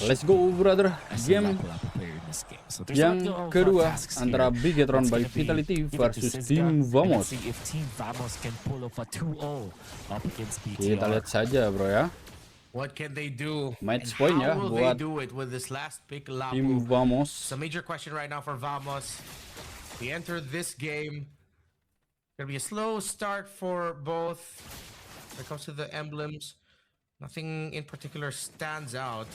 Let's go, brother. Game yang kedua antara Bigetron by Vitality versus Team Vamos. Kita lihat saja, bro ya. What can they do? Match point ya buat Team Vamos. It's a major question right now for Vamos. We enter this game. Gonna be a slow start for both. When it comes to the emblems, nothing in particular stands out.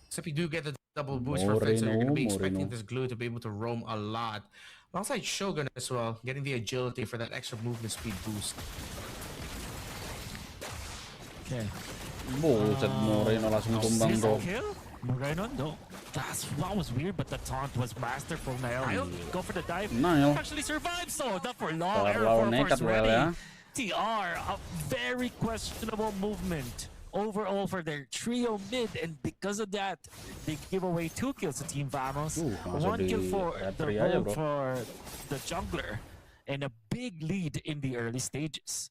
Except you do get the double boost for Feng, so you're gonna be expecting this glue to be able to roam a lot. Alongside Shogun as well, getting the agility for that extra movement speed boost. Okay. Buset, Morenoo langsung tumbang bro. Morenoo, no. That was weird, but the taunt was masterful. Niall, go for the dive. Niall actually survived, so not for long. terlalu nekat ya. TR, a very questionable movement overall for their trio mid, and because of that, they give away 2 kills to Team Vamos. 1 kill for the rogue for the jungler, and a big lead in the early stages.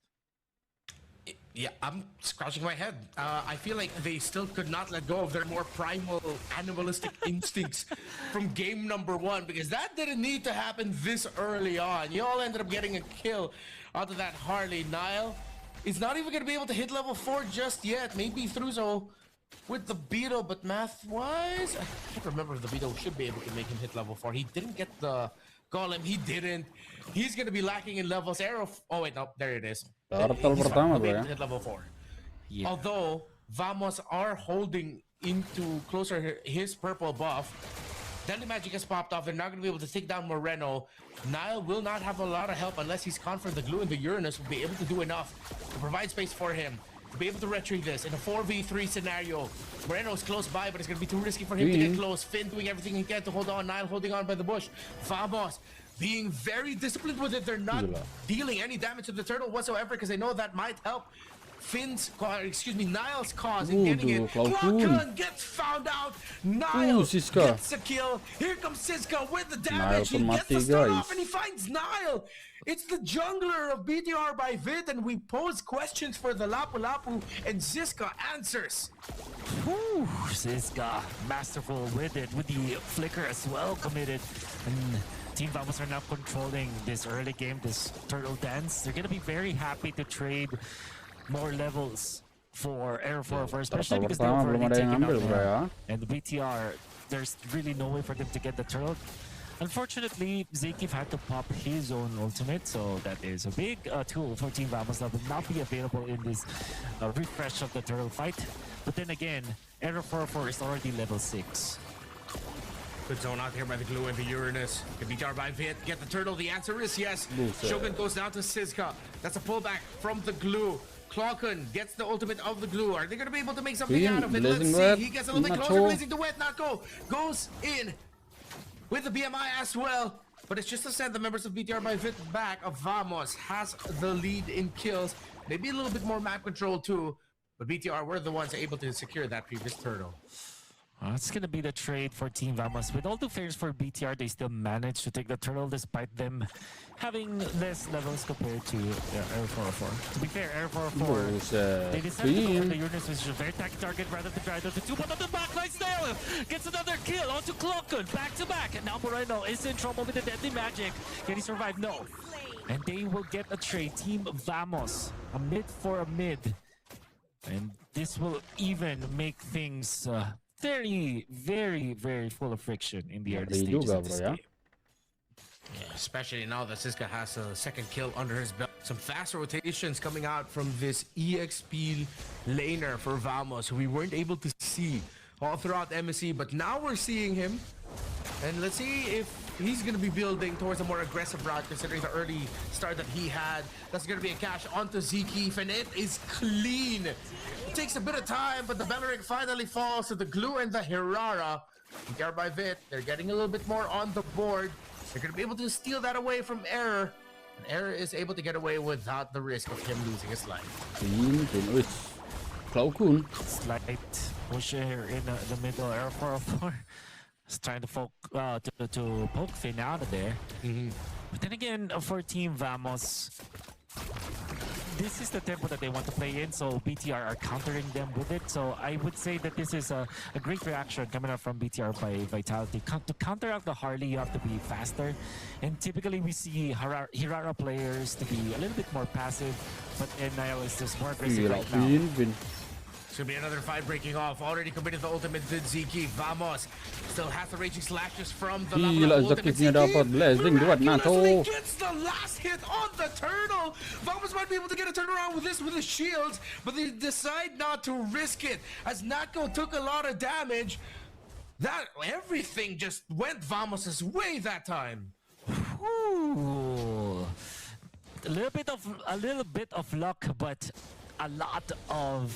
Yeah, I'm scratching my head. I feel like they still could not let go of their more primal animalistic instincts from game number 1, because that didn't need to happen this early on. You all ended up getting a kill out of that Harley. Niall is not even going to be able to hit level 4 just yet. Maybe Thruzo with the Beetle, but math-wise, I can't remember if the Beetle should be able to make him hit level 4. He didn't get the Golem. He didn't. He's going to be lacking in levels. Arrow. Oh, wait, no. There it is. Turtle pertama bro ya. Hit level 4. Yeah. Although Vamos are holding into closer his purple buff, Deadly Magic has popped off. They're not going to be able to take down Morenoo. Niall will not have a lot of help unless he's confident the glue and the Uranus will be able to do enough to provide space for him to be able to retrieve this in a 4v3 scenario. Morenoo is close by, but it's going to be too risky for him to get close. Finn doing everything he can to hold on. Niall holding on by the bush. Vamos being very disciplined with it. They're not dealing any damage to the turtle whatsoever because they know that might help Niall's cause in getting it. Falcons gets found out. Niall gets a kill. Here comes Siska with the damage. He gets the start off and he finds Niall. It's the jungler of BTR by Vid, and we pose questions for the Lapu Lapu, and Siska answers. Whew, Siska, masterful with it, with the flicker as well committed. And Team Vamos are now controlling this early game, this turtle dance. They're going to be very happy to trade more levels for Air 4, especially because they're already taking out and the BTR, there's really no way for them to get the turtle. Unfortunately, Zekif had to pop his own ultimate, so that is a big tool for Team Vamos that will not be available in this refresh of the turtle fight. But then again, Air 4 is already level 6. Good zone out here by the glue and the Uranus. Can BTR by Vid get the turtle? The answer is yes. Shogun goes down to Siska. That's a pullback from the glue. Clocken gets the ultimate of the glue. Are they going to be able to make something out of it? Let's see. He gets a little bit closer. Blazing the wet. Not go. Goes in with the BMI as well. But it's just to send the members of BTR by Vid back. Vamos has the lead in kills. Maybe a little bit more map control too. But BTR were the ones able to secure that previous turtle. It's going to be the trade for Team Vamos. With all the fairness for BTR, they still managed to take the turtle despite them having less levels compared to Air 404. To be fair, Air 404, they decided to go for the Uranus, which is a very tacky target rather than try to two, but on the back line still gets another kill onto Clocken, back to back, and now Morenoo is in trouble with the Deadly Magic. Can he survive? No. And they will get a trade. Team Vamos, a mid for a mid. And this will even make things very, very full of friction in the early stages of this game. Yeah, especially now that Siska has a second kill under his belt. Some fast rotations coming out from this EXP laner for Vamos, who we weren't able to see all throughout MSC, but now we're seeing him. And let's see if he's going to be building towards a more aggressive route considering the early start that he had. That's going to be a cash onto Zekif, and it is clean. It takes a bit of time, but the Belleric finally falls to the glue and the Hirara. BTR by Vit, they're getting a little bit more on the board. They're going to be able to steal that away from Error. And Error is able to get away without the risk of him losing his life. Slight push here in the middle. Error 404 is trying to poke Finn out of there. But then again, for Team Vamos, this is the tempo that they want to play in, so BTR are countering them with it. So I would say that this is a great reaction coming up from BTR by Vitality. To counteract the Harley, you have to be faster. And typically we see Hirara players to be a little bit more passive, but NIL is just more aggressive right now. It's gonna be another fight breaking off. Already committed the ultimate did Ziki. Vamos still has the raging slashes from the Zakifnya dapat blessing buat NATO. Gets the last hit on the turtle. Vamos might be able to get a turnaround with this with his shields, but they decide not to risk it as Natko took a lot of damage. That everything just went Vamos's way that time. Ooh. A little bit of luck, but a lot of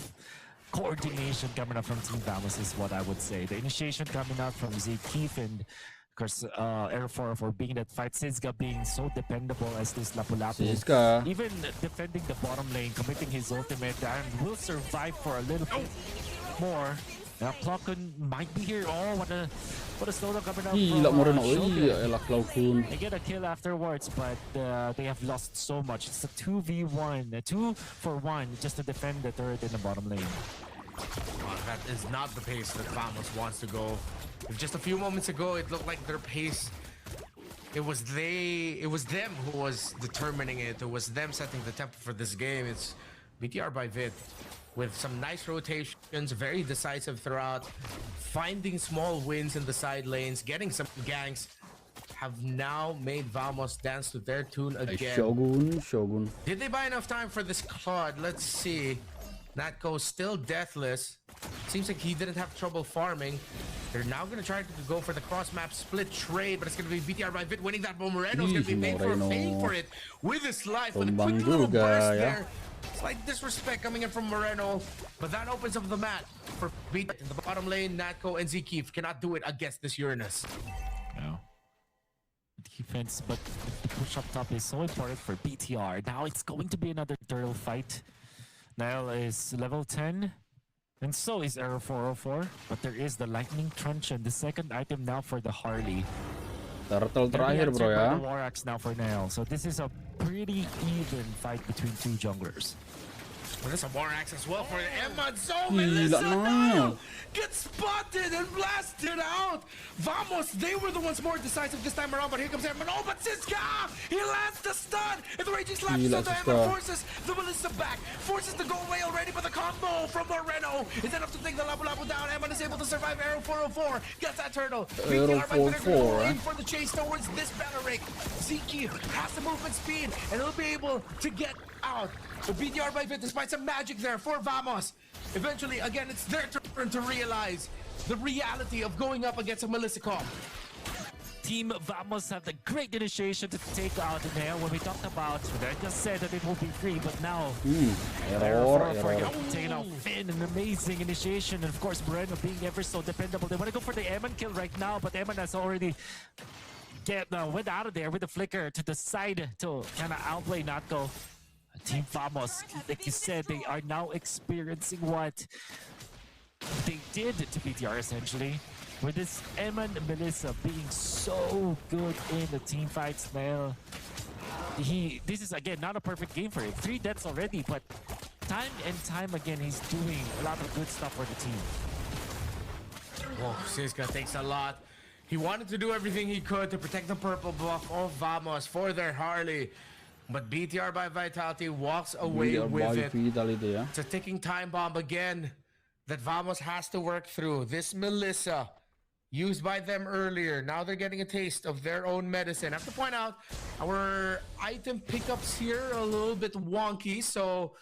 coordination coming up from Team Vamos is what I would say. The initiation coming out from Keith and of course Air 404 being that fight, Sizga being so dependable as this Lapu-Lapu. Even defending the bottom lane, committing his ultimate, and will survive for a little bit more. Now Clockun might be here. Oh, what a slowdown coming out from Shogun. They get a kill afterwards, but they have lost so much. It's a 2v1, a 2-for-1 just to defend the turret in the bottom lane. That is not the pace that Vamos wants to go. If just a few moments ago, it looked like their pace. It was them who was determining it. It was them setting the tempo for this game. It's BTR by Vid, with some nice rotations, very decisive throughout, finding small wins in the side lanes, getting some ganks, have now made Vamos dance to their tune again. Shogun. Did they buy enough time for this COD? Let's see. Natko still deathless. Seems like he didn't have trouble farming. They're now going to try to go for the cross-map split trade, but it's going to be BTR by Vit winning that. Morenoo's going to be made for a fade for it with his life. With a quick little burst there. Slight disrespect coming in from Morenoo, but that opens up the mat for beat in the bottom lane. Natko and Zkeef cannot do it against this Uranus. No. Defense, but the push up top is so important for BTR. Now it's going to be another turtle fight. Niall is level 10, and so is Arrow 404, but there is the Lightning Truncheon, the second item now for the Harley. Turtle terakhir bro ya. The War Axe now for Niall, so this is a pretty even fight between two junglers. Well, there's a War Axe as well for Emann. So Melissa gets spotted and blasted out. Vamos, they were the ones more decisive this time around, but here comes Emann. Oh, but Sizga! He lands the stun! And the raging slash on the Emann forces the Melissa back. Forces to go away already, but the combo from Morenoo is enough to take the Lapu-Lapu down. Emann is able to survive. Arrow 404 gets that turtle. Arrow 404, in for the chase towards this Batteric. Ziki has the movement speed, and he'll be able to get out. The BTR by Vit, despite some magic there for Vamos. Eventually, again, it's their turn to realize the reality of going up against a Melissa comp. Team Vamos have the great initiation to take out Nail. When we talked about, I just said that it will be free, but now error. Taking out Finn, an amazing initiation, and of course Morenoo being ever so dependable. They want to go for the Emann kill right now, but Emann has already went out of there with the flicker to the side to kind of outplay Natko. Team Vamos, like you said, they are now experiencing what they did to BTR essentially. With this Emann Melissa being so good in the team fights, Mel. This is again not a perfect game for him. 3 deaths already, but time and time again he's doing a lot of good stuff for the team. Oh, Sizga takes a lot. He wanted to do everything he could to protect the purple buff of Vamos for their Harley. But BTR by Vitality walks away with it. It's a ticking time bomb again that Vamos has to work through. This Melissa, used by them earlier. Now they're getting a taste of their own medicine. I have to point out, our item pickups here are a little bit wonky, so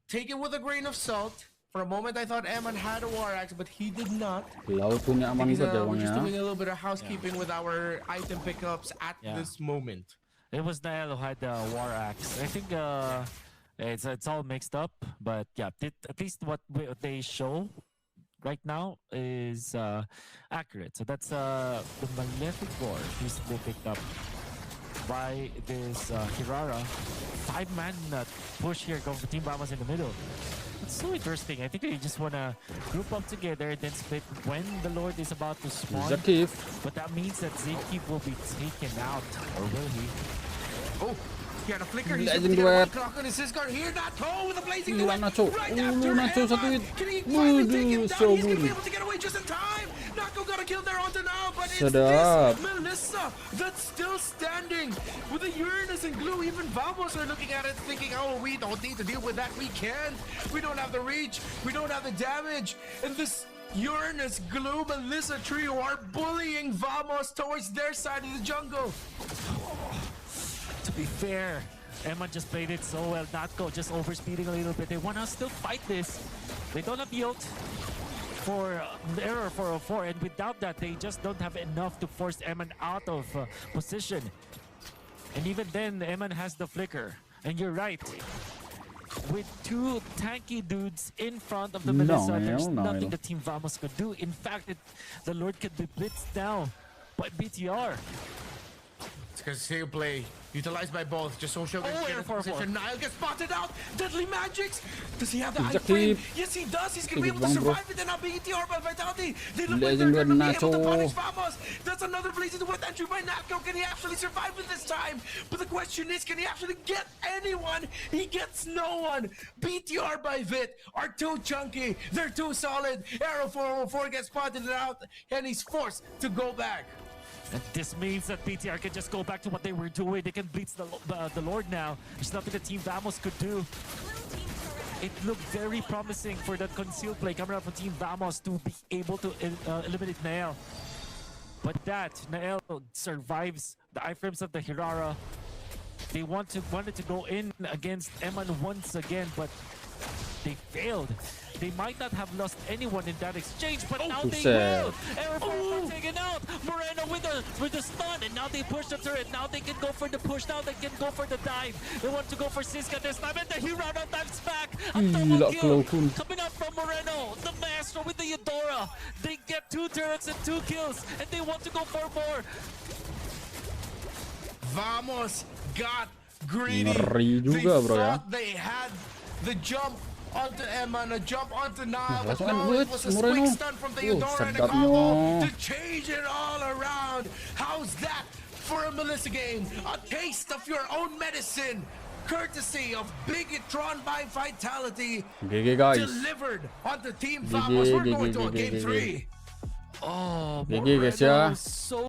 take it with a grain of salt. For a moment, I thought Emann had a War Axe, but he did not. We're just doing a little bit of housekeeping with our item pickups at this moment. It was Niall who had the War Axe. I think it's all mixed up, but yeah, at least what they show right now is accurate. So that's the Malefic War recently picked up by this Hirara. 5-man push here going for Team Vamos in the middle. It's so interesting. I think they just want to group up together and then split when the Lord is about to spawn. But that means that Zkeef will be taken out, or will he? Oh, He had a flicker. He's Legend able to get duet. one clock on his Siskar. Here, Nacho with a blazing Gila duet. Nacho. Right after Nacho satu Emann. hit. Can he finally take him Waduh, down? Shogun. He's gonna be able to get away just in time. Nacho got a kill there onto now, but it's Sedap. this Melissa that's still standing with the Uranus and glue. Even Vamos are looking at it thinking, oh, we don't need to deal with that. We can't. We don't have the reach. We don't have the damage. And this Uranus, Glue, Melissa trio are bullying Vamos towards their side of the jungle. To be fair, Emann just played it so well. Natko just overspeeding a little bit. They want to still fight this. They don't have the ult for the error 404, and without that, they just don't have enough to force Emann out of position. And even then, Emann has the flicker. And you're right. With two tanky dudes in front of the Melissa, there's nothing the Team Vamos could do. In fact, the Lord could be blitzed now by BTR. It's because he'll play utilized by both. Just so Shogun Oh, get air in 4-4. position. Nile gets spotted out. Deadly Magics. Does he have the Objective. iframe? Yes, he does. He's gonna be Take able to it, bro. survive it. And now BTR by Vitality. They look like Legend they're gonna be able to Nacho. punish Vamos. That's another blazing with entry by Natko. Can he actually survive it this time? But the question is, can he actually get anyone? He gets no one. BTR by Vit are too chunky. They're too solid. Arrow 404 gets spotted out, and he's forced to go back. And this means that BTR can just go back to what they were doing. They can blitz the Lord now. There's nothing the Team Vamos could do. It looked very promising for that concealed play coming out from Team Vamos to be able to eliminate Nael. But Nael survives the iframes of the Hirara. They wanted to go in against Emann once again, but they failed. They might not have lost anyone in that exchange, but now they will. Arrow taken out. Morenoo with the stun, and now they push the turret. Now they can go for the push. Now they can go for the dive. They want to go for Siska this time, and the hero now dives back. A double kill coming up from Morenoo. The master with the Eudora. They get 2 turrets and 2 kills, and they want to go for more. Vamos got greedy. Ngeri They juga, bro, ya. thought they had the jump onto Emann, a jump onto Nile, but Masukkan no, it was a Morenoo. quick stun from the Eudora and a sedapnya. combo to change it all around. How's that for a Melissa game? A taste of your own medicine, courtesy of Bigetron by Vitality, GG guys. delivered onto Team Vamos. We're going to a game GG. 3. Oh, GG guys ya. Morenoo so